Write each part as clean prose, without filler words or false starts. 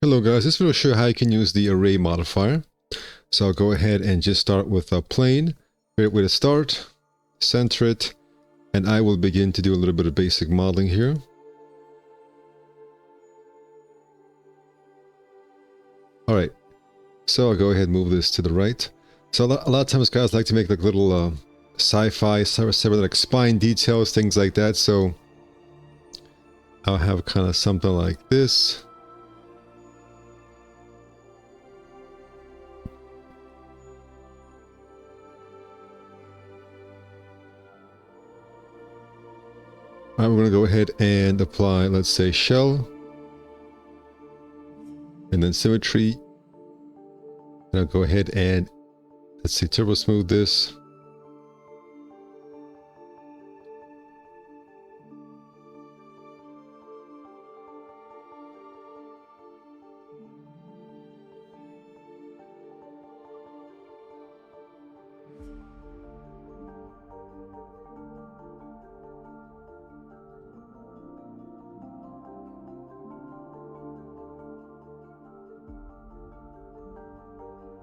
Hello guys, this video will show you how you can use the array modifier. So I'll go ahead and just start with a plane, create with a start, center it, and I will begin to do a little bit of basic modeling here. Alright, so I'll go ahead and move this to the right. So a lot of times guys like to make like little sci-fi, like spine details, things like that. So I'll have kind of something like this. Alright, we're going to go ahead and apply, let's say, shell. And then symmetry. And I'll go ahead and, let's see, turbo smooth this.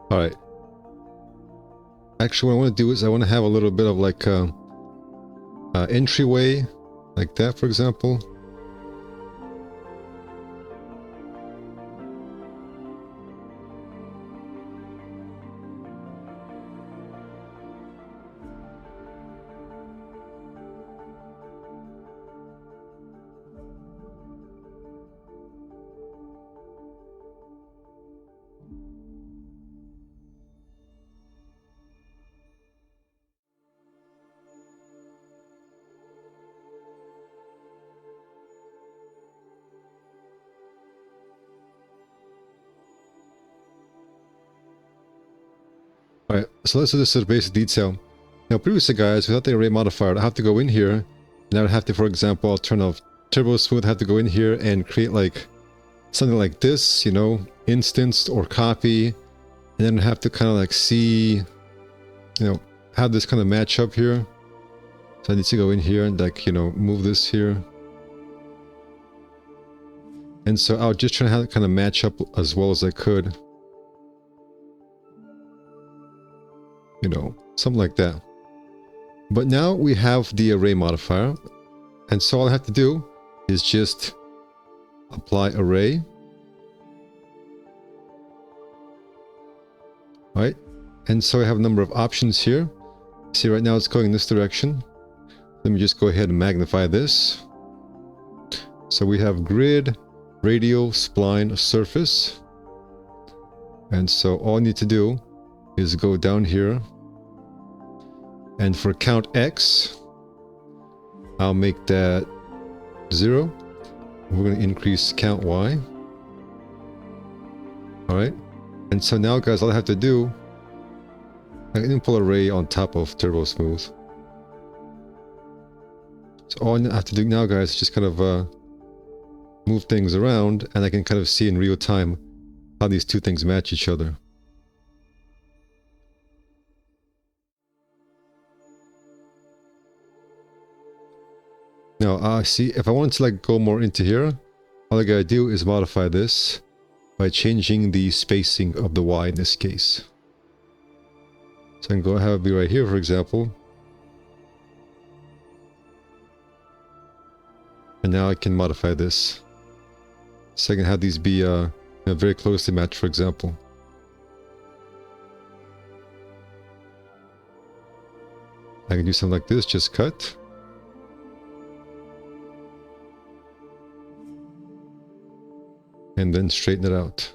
All right. Actually, what I want to do is I want to have a little bit of like a entryway, like that, for example. Alright, so let's do this as a basic detail. Now previously guys, without the array modifier, I have to go in here, and I would have to, for example, I'll turn off turbo smooth, have to go in here and create like something like this, you know, instanced or copy, and then have to kind of like see, you know, have this kind of match up here. So I need to go in here and like, you know, move this here. And so I'll just try to have it kind of match up as well as I could. You know, something like that. But now we have the array modifier, and so all I have to do is just apply array. Right, and so I have a number of options here. See, right now it's going in this direction. Let me just go ahead and magnify this. So we have grid, radial, spline, surface. And so all I need to do is go down here, and for count X, I'll make that 0. We're going to increase count Y. Alright, and so now guys, all I have to do, I can pull array on top of turbo smooth. So all I have to do now guys is just kind of move things around, and I can kind of see in real time how these two things match each other. Now, see, if I want to like go more into here, all I gotta do is modify this by changing the spacing of the Y in this case. So I can go ahead and be right here, for example. And now I can modify this. So I can have these be you know, very closely matched, for example. I can do something like this, just cut. And then straighten it out.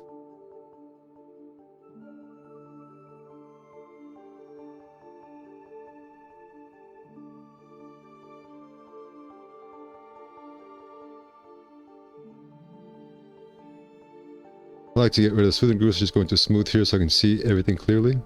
I like to get rid of smoothing grooves, just go into smooth here so I can see everything clearly.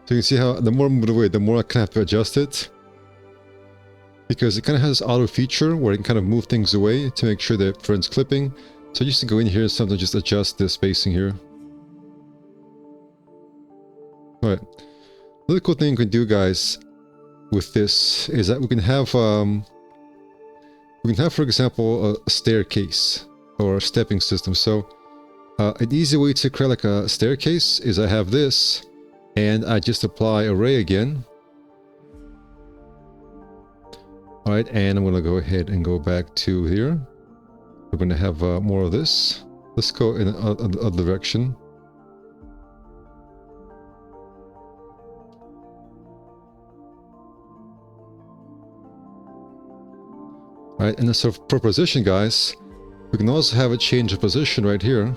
So you can see how the more I move it away, the more I kind of have to adjust it. Because it kind of has this auto feature where it can kind of move things away to make sure that friends clipping. So I used to go in here and sometimes just adjust the spacing here. Alright. Another cool thing you can do, guys, with this is that we can have, for example, a staircase or a stepping system. So an easy way to create like a staircase is I have this and I just apply array again. Alright, and I'm going to go ahead and go back to here. We're going to have more of this. Let's go in a direction. Alright, and so for position, guys, we can also have a change of position right here.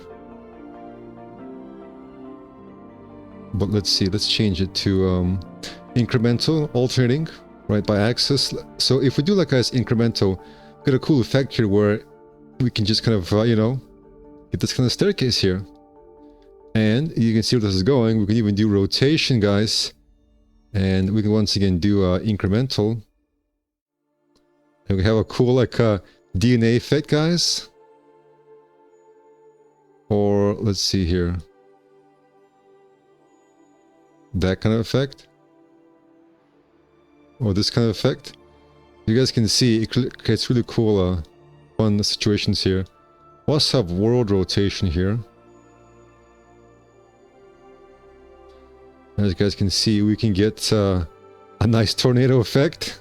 But let's see, let's change it to incremental, alternating, right, by axis. So if we do like as incremental, we get a cool effect here where we can just kind of, you know, get this kind of staircase here. And you can see where this is going. We can even do rotation, guys. And we can once again do incremental. And we have a cool like DNA effect, guys. Or let's see here. That kind of effect. Or this kind of effect. You guys can see it creates really cool fun situations here. We also have world rotation here. As you guys can see, we can get a nice tornado effect.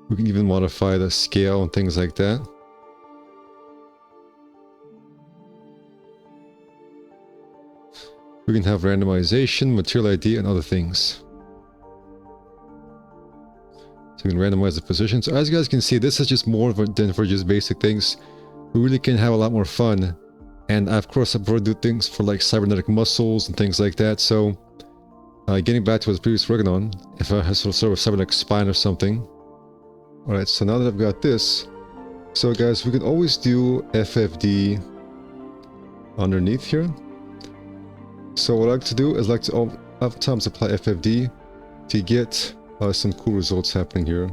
We can even modify the scale and things like that. We can have randomization, material ID, and other things. So we can randomize the position. So as you guys can see, this is just more than for just basic things. We really can have a lot more fun. And of course, I prefer to do things for like cybernetic muscles and things like that. So getting back to what I was previously working on, if I have some sort of cybernetic spine or something. Alright, so now that I've got this, so guys, we can always do FFD underneath here. So what I like to do is like to oftentimes apply FFD to get some cool results happening here.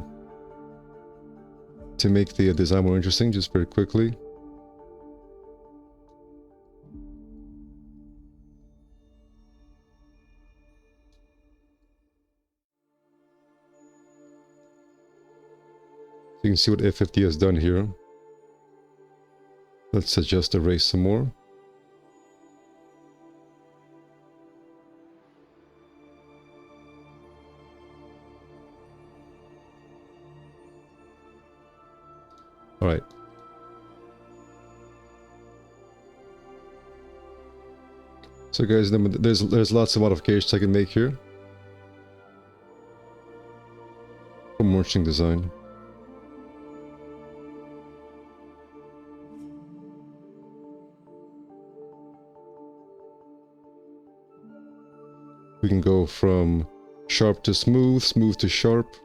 To make the design more interesting, just very quickly. You can see what FFD has done here. Let's adjust the array some more. Alright. So guys, there's lots of modifications I can make here. For more interesting design. We can go from sharp to smooth, smooth to sharp.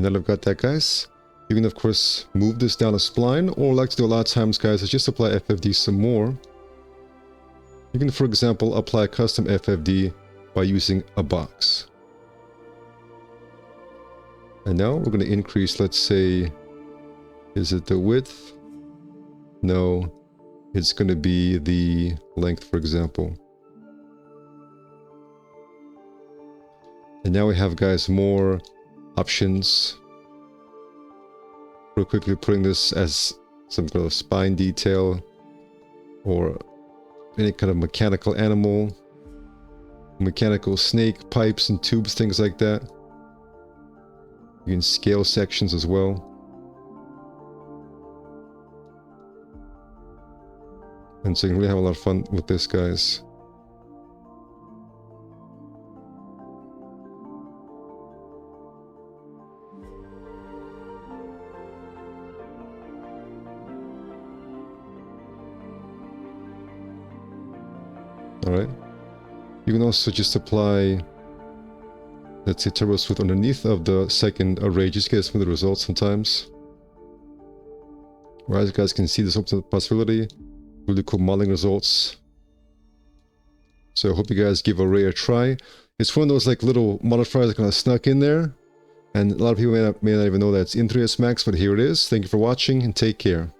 now that I've got that, guys, you can of course move this down a spline, or like to do a lot of times, guys, is just apply FFD some more. You can, for example, apply custom FFD by using a box. And now we're going to increase, let's say, is it the width? No, it's going to be the length, for example. And now we have, guys, more options. Real quickly putting this as some kind of spine detail or any kind of mechanical animal, mechanical snake, pipes and tubes, things like that. You can scale sections as well. And so you can really have a lot of fun with this, guys. Alright. You can also just apply, let's say, turbo smooth underneath of the second array, just to get some of the results sometimes. Right, as you guys can see, this opens up the possibility. Really cool modeling results. So I hope you guys give Array a try. It's one of those like little modifiers that kind of snuck in there. And a lot of people may not even know that it's in 3ds Max, but here it is. Thank you for watching and take care.